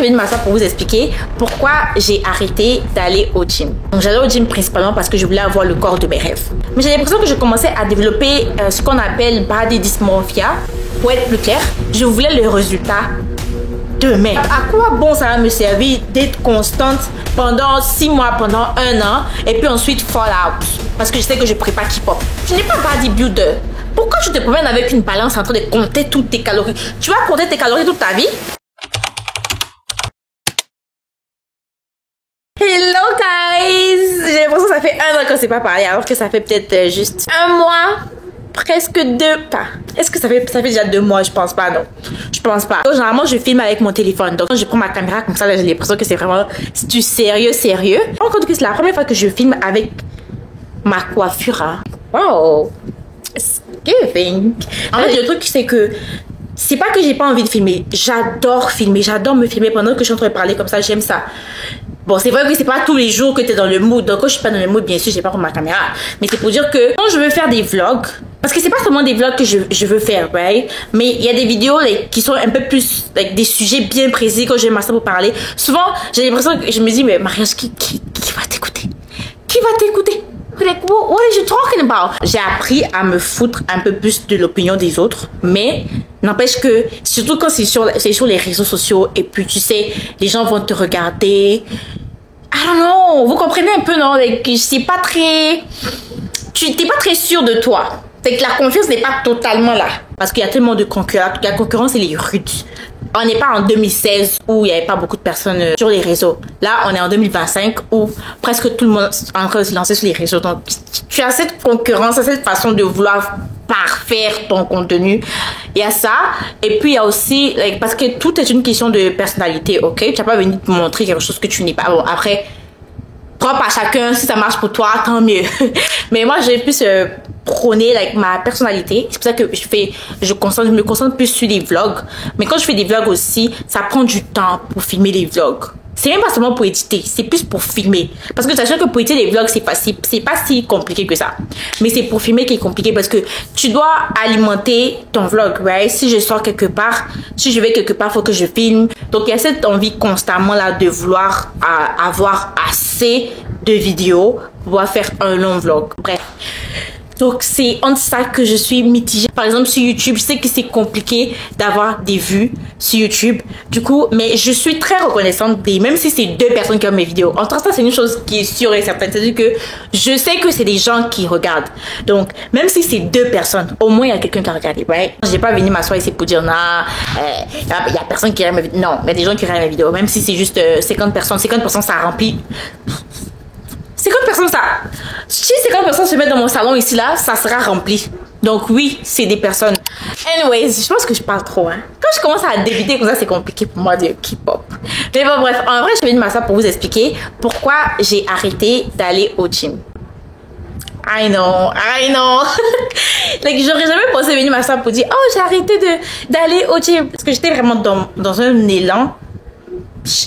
Je vais de m'asseoir pour vous expliquer pourquoi j'ai arrêté d'aller au gym. Donc j'allais au gym principalement parce que je voulais avoir le corps de mes rêves. Mais j'ai l'impression que je commençais à développer ce qu'on appelle body dysmorphia. Pour être plus clair, je voulais le résultat demain. À quoi bon ça va me servir d'être constante pendant 6 mois, pendant 1 an et puis ensuite fall out? Parce que je sais que je prépare K-pop. Je n'ai pas bodybuilder. Pourquoi tu te promènes avec une balance en train de compter toutes tes calories? Tu vas compter tes calories toute ta vie? Hello guys! J'ai l'impression que ça fait 1 an qu'on s'est pas parlé alors que ça fait peut-être juste 1 mois. Presque 2 pas. Est-ce que ça fait déjà 2 mois? Je pense pas, non. Je pense pas. Donc, généralement, je filme avec mon téléphone. Donc, quand je prends ma caméra comme ça, là, j'ai l'impression que c'est vraiment du sérieux. Par contre, c'est la première fois que je filme avec ma coiffure. Hein. Wow! It's giving. En fait, le truc, c'est que c'est pas que j'ai pas envie de filmer. J'adore filmer. J'adore me filmer pendant que je suis en train de parler comme ça. J'aime ça. Bon, c'est vrai que c'est pas tous les jours que tu es dans le mood. Donc, quand je suis pas dans le mood, bien sûr, j'ai pas pour ma caméra. Mais c'est pour dire que quand je veux faire des vlogs, parce que c'est pas seulement des vlogs que je veux faire, right? Mais il y a des vidéos qui sont un peu plus des sujets bien précis quand je vais m'asseoir pour parler. Souvent, j'ai l'impression que je me dis, mais Marianne, qui va t'écouter? Qui va t'écouter? Like, what are you talking about? J'ai appris à me foutre un peu plus de l'opinion des autres, mais n'empêche que, surtout quand c'est sur les réseaux sociaux, et puis tu sais, les gens vont te regarder. I don't know, vous comprenez un peu, non? C'est pas très... Tu t'es pas très sûr de toi. C'est que la confiance n'est pas totalement là. Parce qu'il y a tellement de concurrence. La concurrence, elle est rude. On n'est pas en 2016 où il n'y avait pas beaucoup de personnes sur les réseaux. Là, on est en 2025 où presque tout le monde est en train de se lancer sur les réseaux. Donc, tu as cette concurrence, cette façon de vouloir parfaire ton contenu. Il y a ça. Et puis, il y a aussi, parce que tout est une question de personnalité, ok? Tu n'as pas venu te montrer quelque chose que tu n'es pas. Bon, après, propre à chacun, si ça marche pour toi, tant mieux. Mais moi, j'ai plus prôné ma personnalité. C'est pour ça que je me concentre plus sur les vlogs. Mais quand je fais des vlogs aussi, ça prend du temps pour filmer les vlogs. C'est même pas seulement pour éditer, c'est plus pour filmer. Parce que sachant que pour éditer les vlogs, c'est pas si compliqué que ça. Mais c'est pour filmer qui est compliqué parce que tu dois alimenter ton vlog, right? Si je sors quelque part, si je vais quelque part, faut que je filme. Donc il y a cette envie constamment là de vouloir avoir assez de vidéos pour pouvoir faire un long vlog. Bref. Donc, c'est entre ça que je suis mitigée. Par exemple, sur YouTube, je sais que c'est compliqué d'avoir des vues sur YouTube. Du coup, mais je suis très reconnaissante même si c'est 2 personnes qui ont mes vidéos. En tout cas, c'est une chose qui est sûre et certaine. C'est-à-dire que je sais que c'est des gens qui regardent. Donc, même si c'est 2 personnes, au moins, il y a quelqu'un qui a regardé, right? Je n'ai pas venu m'asseoir ici pour dire, non, il y a personne qui regarde mes vidéos. Non, il y a des gens qui regardent mes vidéos. Même si c'est juste 50 personnes. 50%, ça remplit. 50 personnes, ça. Si 50 personnes se mettent dans mon salon ici, là, ça sera rempli. Donc oui, c'est des personnes. Anyways, je pense que je parle trop, hein. Quand je commence à débiter comme ça, c'est compliqué pour moi de K-pop. Mais bon, bref, en vrai, je vais de m'asseoir pour vous expliquer pourquoi j'ai arrêté d'aller au gym. I know. J'aurais jamais pensé venir m'asseoir pour dire, oh, j'ai arrêté d'aller au gym. Parce que j'étais vraiment dans un élan.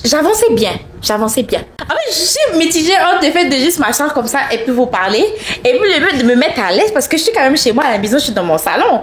J'avançais bien. En fait, je suis mitigée entre le fait de juste m'asseoir comme ça et puis vous parler. Et puis le fait de me mettre à l'aise parce que je suis quand même chez moi à la maison, je suis dans mon salon.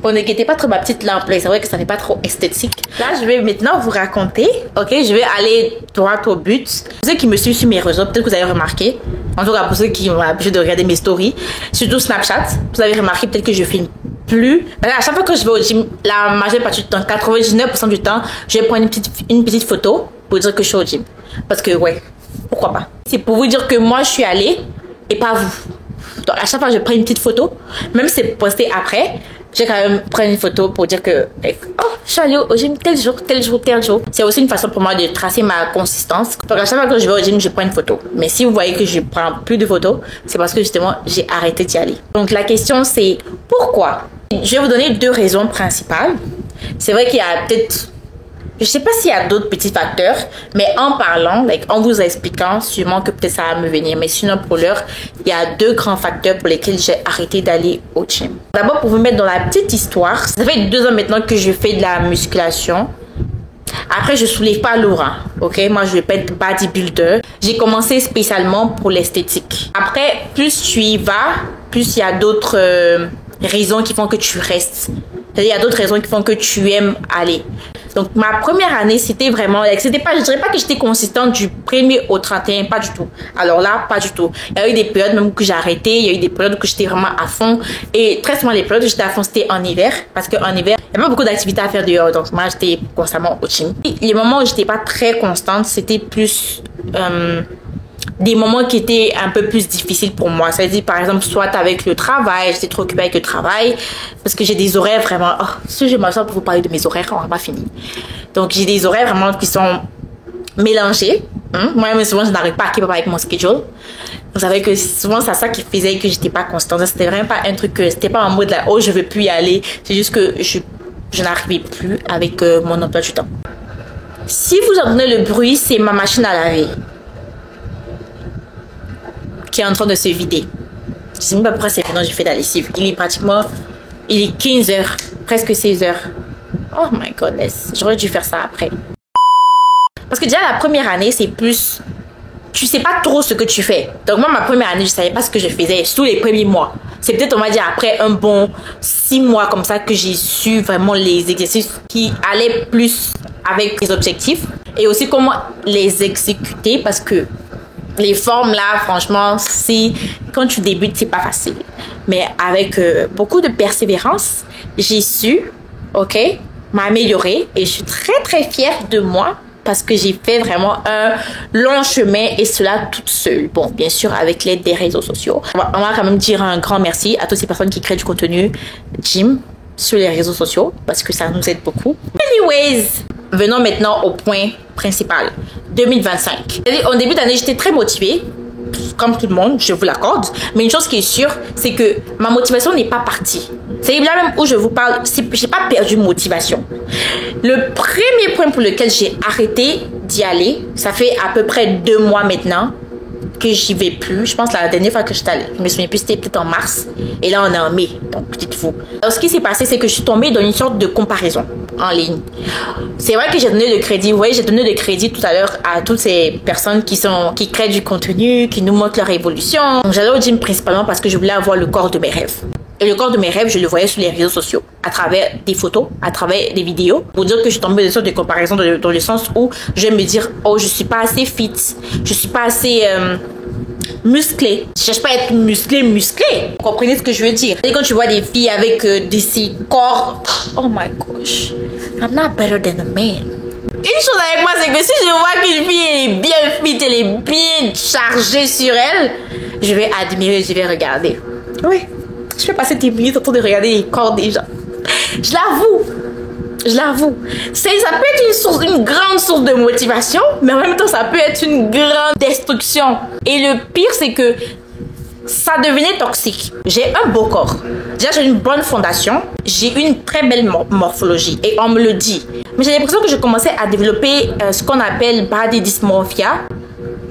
Bon, n'inquiétez pas trop ma petite lampe là. C'est vrai que ça n'est pas trop esthétique. Là, je vais maintenant vous raconter. Ok, je vais aller droit au but. Pour ceux qui me suivent sur mes réseaux, peut-être que vous avez remarqué. En tout cas, pour ceux qui ont l'habitude de regarder mes stories, surtout Snapchat, vous avez remarqué peut-être que je filme plus. À chaque fois que je vais au gym, la majeure partie du temps, 99% du temps, je vais prendre une petite photo pour dire que je suis au gym. Parce que, ouais, pourquoi pas. C'est pour vous dire que moi, je suis allée et pas vous. Donc, à chaque fois, je prends une petite photo. Même si c'est posté après, j'ai quand même prendre une photo pour dire que, oh, je suis allée au gym tel jour. C'est aussi une façon pour moi de tracer ma consistance. Donc, à chaque fois que je vais au gym, je prends une photo. Mais si vous voyez que je prends plus de photos, c'est parce que justement, j'ai arrêté d'y aller. Donc, la question, c'est pourquoi? Je vais vous donner 2 raisons principales. C'est vrai qu'il y a peut-être... Je sais pas s'il y a d'autres petits facteurs, mais en parlant, en vous expliquant, sûrement que peut-être ça va me venir. Mais sinon, pour l'heure, il y a 2 grands facteurs pour lesquels j'ai arrêté d'aller au gym. D'abord, pour vous mettre dans la petite histoire, ça fait 2 ans maintenant que je fais de la musculation. Après, je soulève pas lourd, hein, ok? Moi, je vais pas être bodybuilder. J'ai commencé spécialement pour l'esthétique. Après, plus tu y vas, plus il y a d'autres raisons qui font que tu restes. C'est-à-dire, il y a d'autres raisons qui font que tu aimes aller. Donc, ma première année, c'était vraiment, c'était pas, je dirais pas que j'étais consistante du 1er au 31, pas du tout. Alors là, pas du tout. Il y a eu des périodes même où j'ai arrêté, il y a eu des périodes où j'étais vraiment à fond. Et très souvent, les périodes où j'étais à fond, c'était en hiver. Parce qu'en hiver, il y avait pas beaucoup d'activités à faire dehors. Donc, moi, j'étais constamment au gym. Les moments où j'étais pas très constante, c'était plus, des moments qui étaient un peu plus difficiles pour moi. C'est-à-dire, par exemple, soit avec le travail, j'étais trop occupée avec le travail, parce que j'ai des horaires vraiment... Oh, si je m'assois pour vous parler de mes horaires, on va pas finir. Donc, j'ai des horaires vraiment qui sont mélangés. Moi-même, souvent, je n'arrive pas à keep up avec mon schedule. Vous savez que souvent, c'est ça qui faisait que j'étais pas constante. C'était vraiment pas un truc que... C'était pas en mode là, oh, je veux plus y aller. C'est juste que je n'arrivais plus avec mon emploi du temps. Si vous entendez le bruit, c'est ma machine à laver qui est en train de se vider. Je sais même pas pourquoi c'est maintenant j'ai fait la lessive. Il est 15h, presque 16h. Oh my goodness, j'aurais dû faire ça après. Parce que déjà la première année, c'est plus... Tu sais pas trop ce que tu fais. Donc moi, ma première année, je savais pas ce que je faisais sous les premiers mois. C'est peut-être, on va dire, après un bon 6 mois comme ça que j'ai su vraiment les exercices qui allaient plus avec les objectifs et aussi comment les exécuter parce que les formes là, franchement, quand tu débutes, c'est pas facile. Mais avec beaucoup de persévérance, j'ai su, m'améliorer et je suis très très fière de moi parce que j'ai fait vraiment un long chemin et cela toute seule. Bon, bien sûr, avec l'aide des réseaux sociaux. On va quand même dire un grand merci à toutes ces personnes qui créent du contenu gym sur les réseaux sociaux parce que ça nous aide beaucoup. Anyways, venons maintenant au point principal. 2025. En début d'année, j'étais très motivée, comme tout le monde, je vous l'accorde. Mais une chose qui est sûre, c'est que ma motivation n'est pas partie. C'est là même où je vous parle, j'ai pas perdu motivation. Le premier point pour lequel j'ai arrêté d'y aller, ça fait à peu près 2 mois maintenant que j'y vais plus. Je pense la dernière fois que j'étais allée, je me souviens plus, c'était peut-être en mars. Et là, on est en mai. Donc, dites-vous. Alors, ce qui s'est passé, c'est que je suis tombée dans une sorte de comparaison en ligne. C'est vrai que j'ai donné le crédit. Vous voyez, j'ai donné le crédit tout à l'heure à toutes ces personnes qui créent du contenu, qui nous montrent leur évolution. Donc, j'allais au gym principalement parce que je voulais avoir le corps de mes rêves. Et le corps de mes rêves, je le voyais sur les réseaux sociaux, à travers des photos, à travers des vidéos, pour dire que je suis tombée dans une sorte de comparaison dans le sens où je vais me dire, oh, je suis pas assez fit, je suis pas assez musclée. Je cherche pas à être musclée. Vous comprenez ce que je veux dire? Et quand tu vois des filles avec des corps, oh my gosh, I'm not better than a man. Une chose avec moi, c'est que si je vois qu'une fille est bien fit, elle est bien chargée sur elle, je vais admirer, je vais regarder. Oui. Je vais passer 10 minutes en train de regarder les corps des gens. Je l'avoue. Ça peut être une grande source de motivation, mais en même temps, ça peut être une grande destruction. Et le pire, c'est que ça devenait toxique. J'ai un beau corps. Déjà, j'ai une bonne fondation. J'ai une très belle morphologie. Et on me le dit. Mais j'ai l'impression que je commençais à développer ce qu'on appelle body dysmorphia.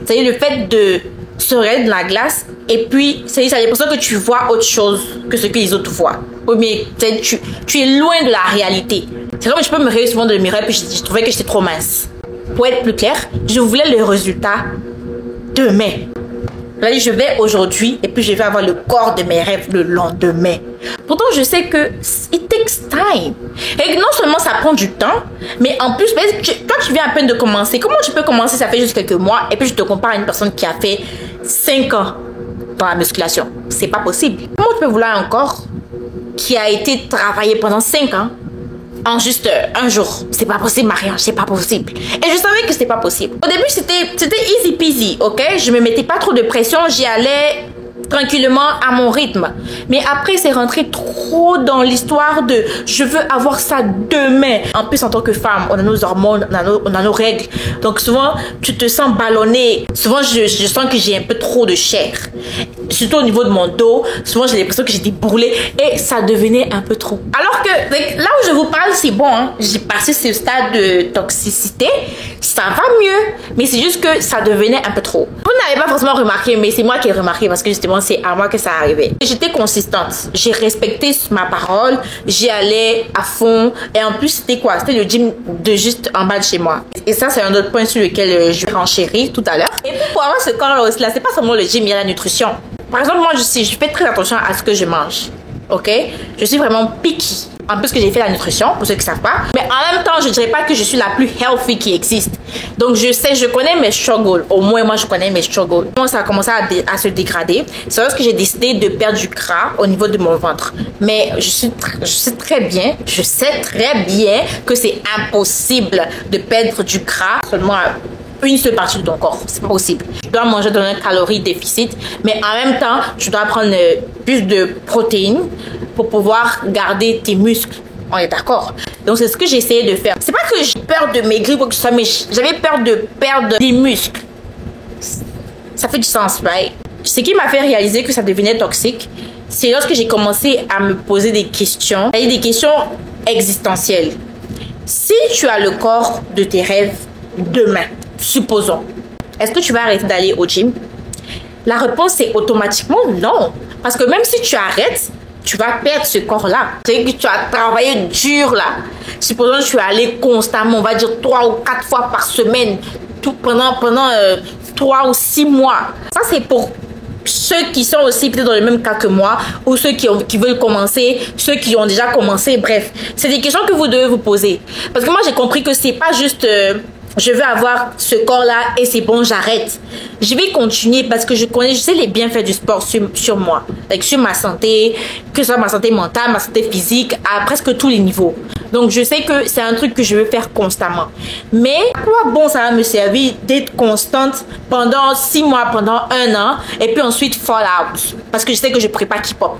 C'est-à-dire le fait de se regarder dans la glace et puis ça a l'impression que tu vois autre chose que ce que les autres voient. Oui, mais tu es loin de la réalité. C'est comme je peux me regarder souvent dans le miroir et puis je trouvais que j'étais trop mince. Pour être plus clair, je voulais le résultat demain. Là, je vais aujourd'hui et puis je vais avoir le corps de mes rêves le lendemain. Pourtant, je sais que it takes time. Et non seulement ça prend du temps, mais en plus, toi, tu viens à peine de commencer. Comment tu peux commencer, ça fait juste quelques mois, et puis je te compare à une personne qui a fait 5 ans dans la musculation. C'est pas possible. Comment tu peux vouloir un corps qui a été travaillé pendant 5 ans en juste un jour? C'est pas possible, Marianne, c'est pas possible. Et je savais que c'était pas possible. Au début, c'était easy peasy, ok? Je me mettais pas trop de pression, j'y allais tranquillement à mon rythme. Mais après, c'est rentré trop dans l'histoire de je veux avoir ça demain. En plus, en tant que femme, on a nos hormones, on a nos règles. Donc souvent, tu te sens ballonnée. Souvent, je sens que j'ai un peu trop de chair. Surtout au niveau de mon dos. Souvent, j'ai l'impression que j'ai des bourrelets et ça devenait un peu trop. Alors que là où je vous parle, c'est bon. Hein? J'ai passé ce stade de toxicité. Ça va mieux. Mais c'est juste que ça devenait un peu trop. Vous n'avez pas forcément remarqué, mais c'est moi qui ai remarqué parce que justement, c'est à moi que ça arrivait. J'étais consistante. J'ai respecté ma parole. J'y allais à fond. Et en plus, c'était quoi? C'était le gym de juste en bas de chez moi. Et ça, c'est un autre point sur lequel je vais renchérir tout à l'heure. Et puis, pour avoir ce corps-là aussi, là, c'est pas seulement le gym, il y a la nutrition. Par exemple, moi, je fais très attention à ce que je mange. Ok? Je suis vraiment picky En plus que j'ai fait la nutrition, pour ceux qui ne savent pas. Mais en même temps, je ne dirais pas que je suis la plus healthy qui existe. Donc je connais mes struggles. Au moins, moi, je connais mes struggles. Quand ça a commencé à se dégrader, c'est lorsque j'ai décidé de perdre du gras au niveau de mon ventre. Mais je sais très bien que c'est impossible de perdre du gras seulement une seule partie de ton corps. C'est pas possible. Tu dois manger dans un calorie déficit, mais en même temps, tu dois prendre plus de protéines pour pouvoir garder tes muscles. On est d'accord? Donc, c'est ce que j'ai essayé de faire. C'est pas que j'ai peur de maigrir ou quoi que ce soit, mais j'avais peur de perdre des muscles. Ça fait du sens, right? Ce qui m'a fait réaliser que ça devenait toxique, c'est lorsque j'ai commencé à me poser des questions, des questions existentielles. Si tu as le corps de tes rêves demain, supposons, est-ce que tu vas arrêter d'aller au gym? La réponse est automatiquement non. Parce que même si tu arrêtes, tu vas perdre ce corps-là. C'est que tu as travaillé dur là. Supposons que tu es allé constamment, on va dire 3 ou 4 fois par semaine, pendant 3 ou 6 mois. Ça, c'est pour ceux qui sont aussi peut-être dans le même cas que moi, ou ceux qui veulent commencer, ceux qui ont déjà commencé, bref. C'est des questions que vous devez vous poser. Parce que moi, j'ai compris que c'est pas juste je veux avoir ce corps-là et c'est bon, j'arrête. Je vais continuer parce que je sais les bienfaits du sport sur moi, sur ma santé, que ce soit ma santé mentale, ma santé physique, à presque tous les niveaux. Donc, je sais que c'est un truc que je veux faire constamment. Mais, à quoi bon ça va me servir d'être constante pendant 6 mois, pendant 1 an, et puis ensuite fall out? Parce que je sais que je ne pourrais pas keep up.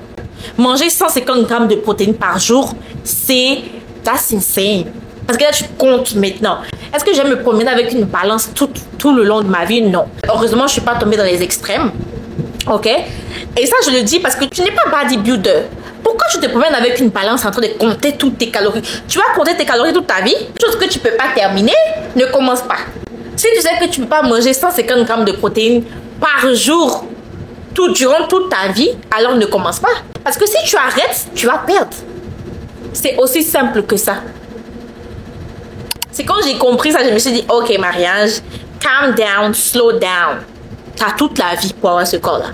Manger 150 grammes de protéines par jour, that's insane. Parce que là, tu comptes maintenant. Est-ce que j'aime me promener avec une balance tout le long de ma vie? Non. Heureusement, je ne suis pas tombée dans les extrêmes. OK? Et ça, je le dis parce que tu n'es pas bodybuilder. Pourquoi tu te promènes avec une balance en train de compter toutes tes calories? Tu vas compter tes calories toute ta vie? Chose que tu ne peux pas terminer, ne commence pas. Si tu sais que tu ne peux pas manger 150 grammes de protéines par jour durant toute ta vie, alors ne commence pas. Parce que si tu arrêtes, tu vas perdre. C'est aussi simple que ça. C'est quand j'ai compris ça, je me suis dit, OK, Marie-Ange, calm down, slow down. Tu as toute la vie pour avoir ce corps-là.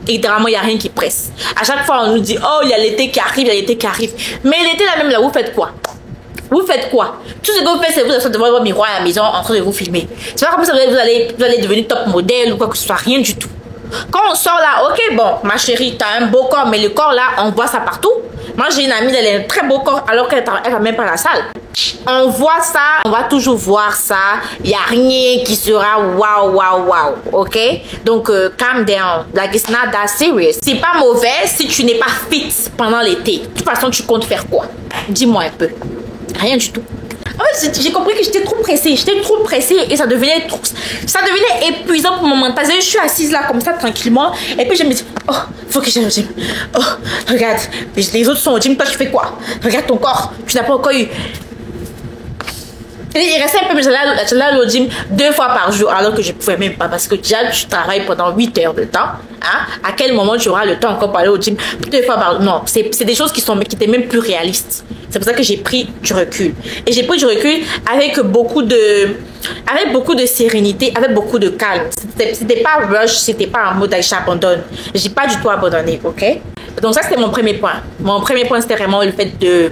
Évidemment, il n'y a rien qui presse. À chaque fois, on nous dit, oh, il y a l'été qui arrive, il y a l'été qui arrive. Mais l'été, là même, là, vous faites quoi? Vous faites quoi? Tout ce que vous faites, c'est vous êtes devant votre miroir à la maison en train de vous filmer. C'est pas comme ça que vous allez devenir top modèle ou quoi que ce soit, rien du tout. Quand on sort là, ok, bon, ma chérie, t'as un beau corps, mais le corps là, on voit ça partout. Moi, j'ai une amie, elle a un très beau corps alors qu'elle va même pas à la salle. On voit ça, on va toujours voir ça. Il n'y a rien qui sera wow, ok? Donc, calm down. Like, it's not that serious. C'est pas mauvais si tu n'es pas fit pendant l'été. De toute façon, tu comptes faire quoi? Dis-moi un peu. Rien du tout. En fait, j'ai compris que j'étais trop pressée et ça devenait épuisant pour mon mental. Parce que je suis assise là comme ça tranquillement et puis je me dis, oh, faut que j'aille au gym. Oh, regarde, les autres sont au gym, toi tu fais quoi? Regarde ton corps, tu n'as pas encore eu. Il restait un peu, mais j'allais au gym 2 fois par jour alors que je pouvais même pas parce que déjà tu travailles pendant 8 heures de temps. Hein? À quel moment tu auras le temps encore pour aller au gym 2 fois par jour? Non, c'est des choses qui étaient même plus réalistes. C'est pour ça que j'ai pris du recul. Et j'ai pris du recul avec beaucoup de sérénité, avec beaucoup de calme. C'était pas rush, c'était pas en mode j'abandonne. J'ai pas du tout abandonné, ok? Donc ça c'était mon premier point. Mon premier point c'était vraiment le fait de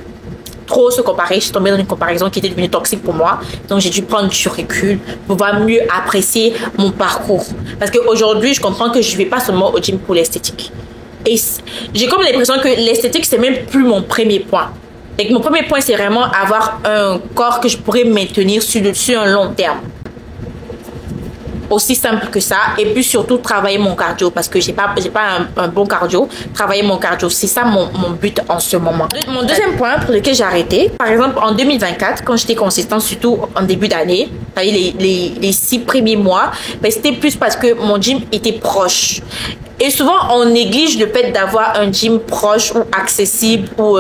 trop se comparer. Je suis tombée dans une comparaison qui était devenue toxique pour moi. Donc, j'ai dû prendre du recul pour pouvoir mieux apprécier mon parcours. Parce qu'aujourd'hui, je comprends que je ne vais pas seulement au gym pour l'esthétique. Et j'ai comme l'impression que l'esthétique, c'est même plus mon premier point. Et que mon premier point, c'est vraiment avoir un corps que je pourrais maintenir sur un long terme. Aussi simple que ça. Et puis surtout travailler mon cardio parce que j'ai pas un bon cardio. Travailler mon cardio, c'est ça mon but en ce moment. Mon deuxième point pour lequel j'ai arrêté, par exemple en 2024, quand j'étais consistante, surtout en début d'année, les 6 premiers mois, ben, c'était plus parce que mon gym était proche. Et souvent, on néglige le fait d'avoir un gym proche ou accessible ou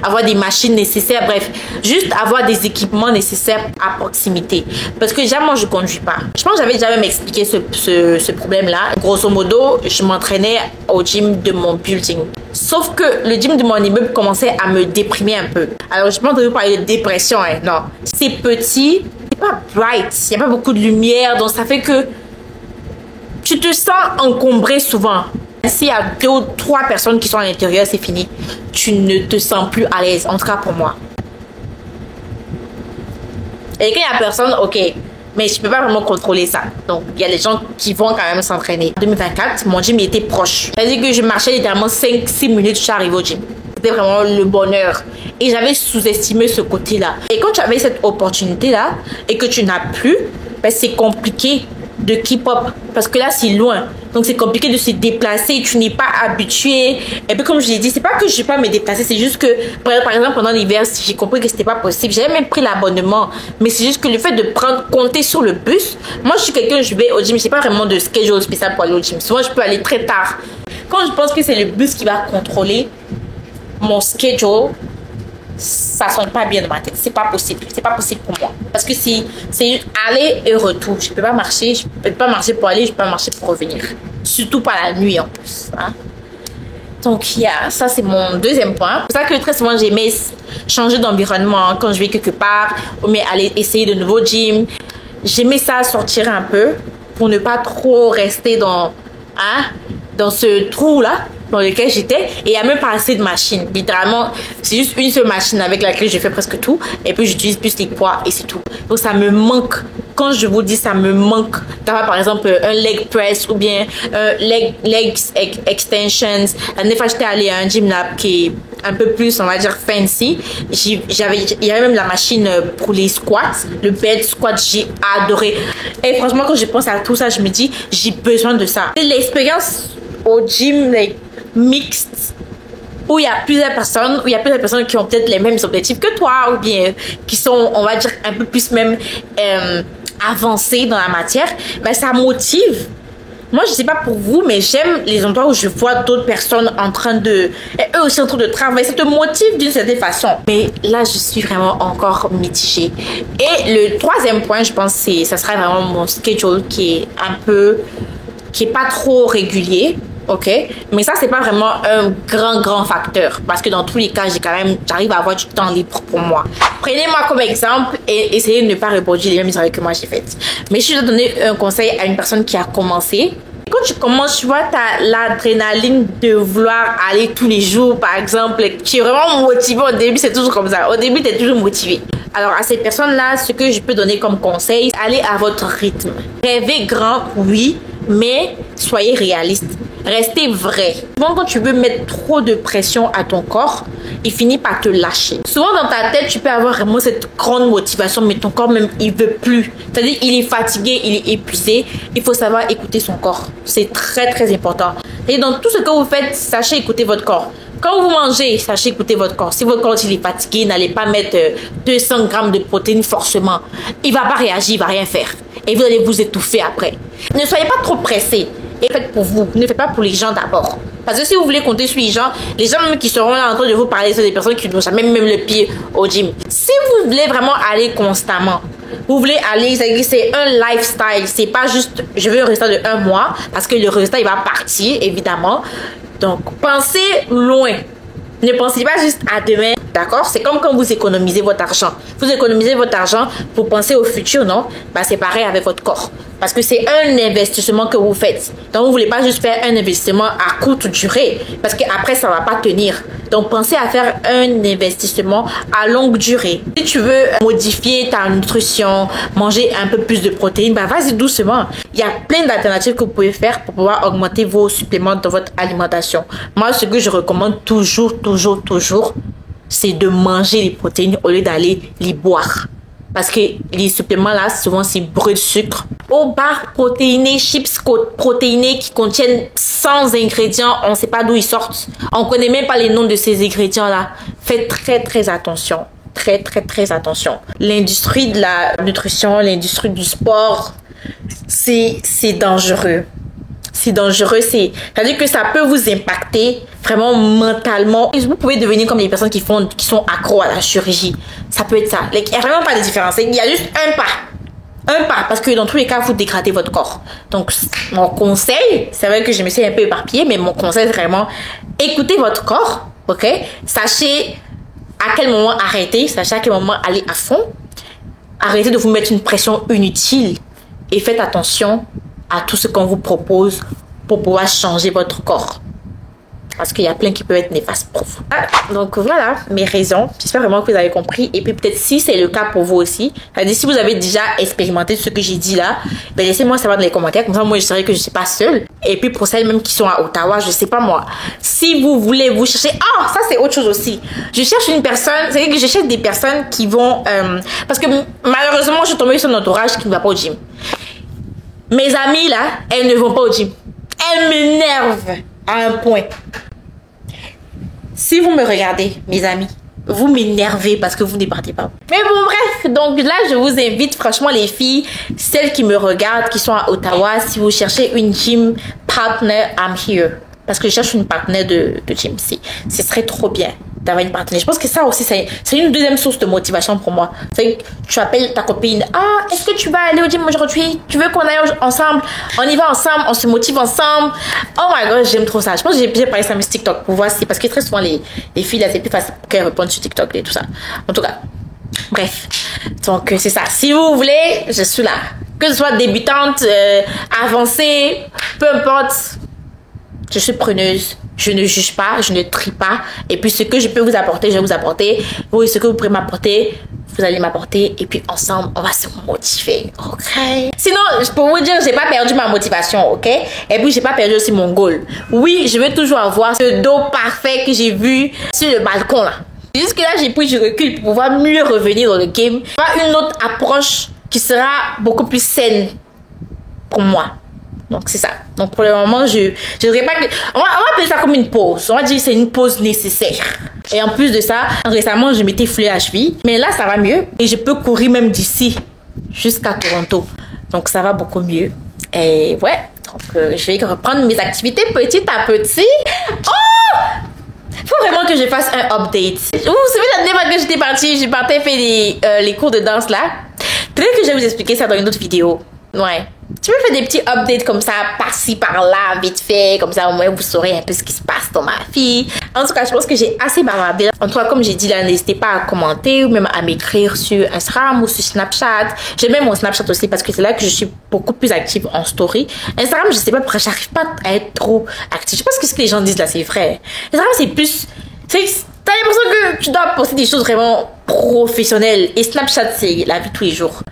avoir des machines nécessaires. Bref, juste avoir des équipements nécessaires à proximité. Parce que déjà, moi, je ne conduis pas. Je pense que j'avais déjà même expliqué ce problème-là. Grosso modo, je m'entraînais au gym de mon building. Sauf que le gym de mon immeuble commençait à me déprimer un peu. Alors, je ne peux pas entendu parler de dépression. Hein, non. C'est petit, c'est pas bright. Il n'y a pas beaucoup de lumière. Donc, ça fait que tu te sens encombré souvent. S'il y a 2 ou 3 personnes qui sont à l'intérieur, c'est fini. Tu ne te sens plus à l'aise, en tout cas pour moi. Et quand il n'y a personne, ok. Mais je ne peux pas vraiment contrôler ça. Donc, il y a des gens qui vont quand même s'entraîner. En 2024, mon gym était proche. C'est-à-dire que je marchais littéralement 5-6 minutes, je suis arrivée au gym. C'était vraiment le bonheur. Et j'avais sous-estimé ce côté-là. Et quand tu avais cette opportunité-là et que tu n'as plus, ben c'est compliqué de keep up. Parce que là, c'est loin. Donc, c'est compliqué de se déplacer. Tu n'es pas habitué. Et puis, comme je l'ai dit, c'est pas que je ne vais pas me déplacer. C'est juste que, par exemple, pendant l'hiver, j'ai compris que c'était pas possible. J'avais même pris l'abonnement. Mais c'est juste que le fait de compter sur le bus. Moi, je suis quelqu'un, je vais au gym. Je n'ai pas vraiment de schedule spécial pour aller au gym. Souvent, je peux aller très tard. Quand je pense que c'est le bus qui va contrôler mon schedule, ça sonne pas bien dans ma tête. C'est pas possible. C'est pas possible pour moi. Parce que c'est aller et retour. Je peux pas marcher. Je peux pas marcher pour aller. Je peux pas marcher pour revenir. Surtout pas la nuit en plus. Hein? Donc, ça c'est mon deuxième point. C'est pour ça que très souvent j'aimais changer d'environnement quand je vais quelque part. Ou mais aller essayer de nouveaux gyms. J'aimais ça sortir un peu pour ne pas trop rester dans ce trou-là dans lequel j'étais, et il n'y a même pas assez de machines. Littéralement, c'est juste une seule machine avec laquelle je fais presque tout, et puis j'utilise plus les poids et c'est tout. Donc ça me manque. Quand je vous dis ça me manque d'avoir par exemple un leg press ou bien legs extensions. La dernière fois j'étais allée à un gym là qui est un peu plus, on va dire, fancy. Il y avait même la machine pour les squats, le bed squat, j'ai adoré. Et franchement, quand je pense à tout ça, je me dis, j'ai besoin de ça. L'expérience au gym, mixte, où il y a plusieurs personnes, qui ont peut-être les mêmes objectifs que toi, ou bien qui sont, on va dire, un peu plus même avancés dans la matière, ben ça motive. Moi, je sais pas pour vous, mais j'aime les endroits où je vois d'autres personnes eux aussi en train de travailler. Ça te motive d'une certaine façon. Mais là, je suis vraiment encore mitigée. Et le troisième point, je pense, ça sera vraiment mon schedule qui est pas trop régulier. Ok, mais ça c'est pas vraiment un grand facteur parce que dans tous les cas j'arrive à avoir du temps libre pour moi. Prenez-moi comme exemple et essayez de ne pas reproduire les mêmes erreurs que moi j'ai faites. Mais si je dois donner un conseil à une personne qui a commencé, quand tu commences, tu vois, t'as l'adrénaline de vouloir aller tous les jours, par exemple. Tu es vraiment motivé au début, c'est toujours comme ça. Au début, tu es toujours motivé. Alors, à cette personne-là, ce que je peux donner comme conseil, allez à votre rythme. Rêvez grand, oui, mais soyez réaliste. Restez vrai. Souvent, quand tu veux mettre trop de pression à ton corps, il finit par te lâcher. Souvent, dans ta tête, tu peux avoir vraiment cette grande motivation, mais ton corps même, il veut plus. C'est-à-dire, il est fatigué, il est épuisé. Il faut savoir écouter son corps. C'est très important. Et dans tout ce que vous faites, sachez écouter votre corps. Quand vous mangez, sachez écouter votre corps. Si votre corps il est fatigué, n'allez pas mettre 200 grammes de protéines forcément. Il va pas réagir, il va rien faire. Et vous allez vous étouffer après. Ne soyez pas trop pressés. Et faites pour vous. Ne faites pas pour les gens d'abord. Parce que si vous voulez compter sur les gens même qui seront là en train de vous parler, c'est des personnes qui n'ont jamais même le pied au gym. Si vous voulez vraiment aller constamment, vous voulez aller, c'est un lifestyle. C'est pas juste, je veux un résultat de 1 mois, parce que le résultat, il va partir, évidemment. Donc, pensez loin. Ne pensez pas juste à demain, d'accord? C'est comme quand vous économisez votre argent. Vous économisez votre argent pour penser au futur, non? Bah, c'est pareil avec votre corps. Parce que c'est un investissement que vous faites. Donc, vous voulez pas juste faire un investissement à courte durée. Parce qu'après, ça va pas tenir. Donc, pensez à faire un investissement à longue durée. Si tu veux modifier ta nutrition, manger un peu plus de protéines, bah, vas-y doucement. Il y a plein d'alternatives que vous pouvez faire pour pouvoir augmenter vos suppléments dans votre alimentation. Moi, ce que je recommande toujours, c'est de manger les protéines au lieu d'aller les boire. Parce que les suppléments là, souvent c'est brûle de sucre. Aux barres protéinées, chips protéinés qui contiennent 100 ingrédients, on ne sait pas d'où ils sortent. On ne connaît même pas les noms de ces ingrédients là. Faites très attention. Très attention. L'industrie de la nutrition, l'industrie du sport, c'est dangereux. C'est dangereux, c'est-à-dire que ça peut vous impacter vraiment mentalement. Vous pouvez devenir comme les personnes qui sont accros à la chirurgie. Ça peut être ça. Il n'y a vraiment pas de différence. Il y a juste un pas. Parce que dans tous les cas, vous dégradez votre corps. Donc, mon conseil, c'est vrai que je me suis un peu éparpillée, mais mon conseil, c'est vraiment écoutez votre corps, ok? Sachez à quel moment arrêter, sachez à quel moment aller à fond. Arrêtez de vous mettre une pression inutile et faites attention à tout ce qu'on vous propose pour pouvoir changer votre corps. Parce qu'il y a plein qui peuvent être néfastes pour vous. Ah, donc voilà mes raisons. J'espère vraiment que vous avez compris. Et puis peut-être si c'est le cas pour vous aussi. C'est-à-dire si vous avez déjà expérimenté ce que j'ai dit là, ben laissez-moi savoir dans les commentaires. Comme ça, moi je saurais que je ne suis pas seule. Et puis pour celles même qui sont à Ottawa, je sais pas moi. Si vous voulez vous chercher... Ah, ça c'est autre chose aussi. Je cherche une personne... C'est-à-dire que je cherche des personnes qui vont... parce que malheureusement, je suis tombée sur un entourage qui ne va pas au gym. Mes amies là, elles ne vont pas au gym. Elles m'énervent à un point. Si vous me regardez, mes amis, vous m'énervez parce que vous ne partez pas. Mais bon, bref, donc là, je vous invite, franchement, les filles, celles qui me regardent, qui sont à Ottawa, si vous cherchez une gym partner, I'm here. Parce que je cherche une partenaire de gym. Ce serait trop bien d'avoir une partenaire. Je pense que ça aussi, c'est une deuxième source de motivation pour moi. C'est que tu appelles ta copine. Ah, est-ce que tu vas aller au gym aujourd'hui? Tu veux qu'on aille ensemble? On y va ensemble, on se motive ensemble. Oh my god, j'aime trop ça. Je pense que j'ai parlé ça sur TikTok pour voir si, parce que très souvent les filles là, c'est plus facile qu'elles répondent sur TikTok et tout ça. En tout cas, bref. Donc c'est ça. Si vous voulez, je suis là. Que ce soit débutante, avancée, peu importe. Je suis preneuse, je ne juge pas, je ne trie pas. Et puis ce que je peux vous apporter, je vais vous apporter. Vous, ce que vous pourrez m'apporter, vous allez m'apporter. Et puis ensemble, on va se motiver, ok? Sinon, pour vous dire, j'ai pas perdu ma motivation, ok? Et puis j'ai pas perdu aussi mon goal. Oui, je veux toujours avoir ce dos parfait que j'ai vu sur le balcon là. Jusque là, j'ai pris du recul pour pouvoir mieux revenir dans le game. Avoir une autre approche qui sera beaucoup plus saine pour moi. Donc c'est ça. Donc pour le moment, je dirais pas que... On va appeler ça comme une pause. On va dire que c'est une pause nécessaire. Et en plus de ça, récemment, je m'étais foulée la cheville. Mais là, ça va mieux. Et je peux courir même d'ici jusqu'à Toronto. Donc ça va beaucoup mieux. Et ouais, donc je vais reprendre mes activités petit à petit. Oh! Faut vraiment que je fasse un update. Vous vous souvenez la dernière fois que j'étais partie, j'ai parti faire les cours de danse là. Peut-être que je vais vous expliquer ça dans une autre vidéo. Ouais. Tu peux faire des petits updates comme ça, par-ci, par-là, vite fait. Comme ça, au moins, vous saurez un peu ce qui se passe dans ma vie. En tout cas, je pense que j'ai assez bavardé. En tout cas, comme j'ai dit là, n'hésitez pas à commenter ou même à m'écrire sur Instagram ou sur Snapchat. J'ai même mon Snapchat aussi parce que c'est là que je suis beaucoup plus active en story. Instagram, je sais pas pourquoi j'arrive pas à être trop active. Je pense que ce que les gens disent là, c'est vrai. Instagram, c'est plus... T'as l'impression que tu dois poster des choses vraiment professionnelles. Et Snapchat, c'est la vie de tous les jours.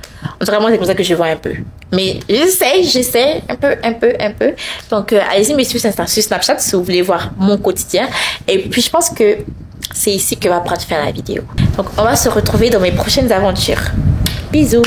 En tout cas, moi, c'est comme ça que je vois un peu. Mais j'essaie un peu. Donc, allez-y me suivre sur Snapchat si vous voulez voir mon quotidien. Et puis, je pense que c'est ici que va prendre fin la vidéo. Donc, on va se retrouver dans mes prochaines aventures. Bisous.